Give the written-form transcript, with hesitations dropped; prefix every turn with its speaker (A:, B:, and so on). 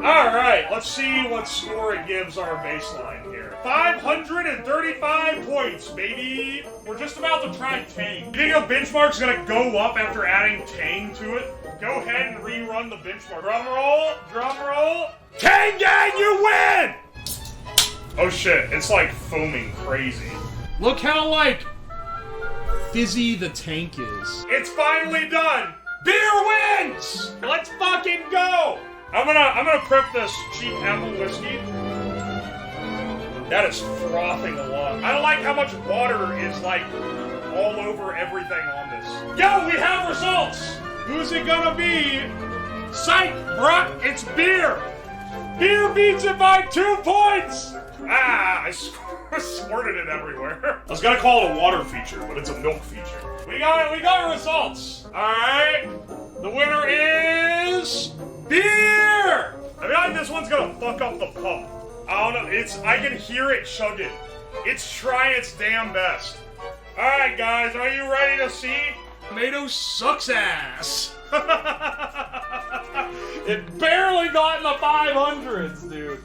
A: Alright, let's see what score it gives our baseline here. 535 points, baby! We're just about to try Tang. You think a benchmark's gonna go up after adding Tang to it? Go ahead and rerun the benchmark. Drum roll, drum roll. Tang Gang, you win! Oh shit, it's like foaming crazy.
B: Look how, like, fizzy the tank is.
A: It's finally done! Beer wins! Let's fucking go! I'm gonna prep this cheap apple whiskey. That is frothing a lot. I don't like how much water is like all over everything on this. Yo, we have results! Who's it gonna be? Psych, bruh, it's beer! Beer beats it by 2 points! Ah, I squirted it everywhere. I was gonna call it a water feature, but it's a milk feature. We got results. Alright. The winner is beer! I feel like this one's gonna fuck up the pump. I don't know, I can hear it chugging. It's trying its damn best. Alright guys, are you ready to see?
B: Tomato sucks ass.
A: It barely got in the 500s, dude.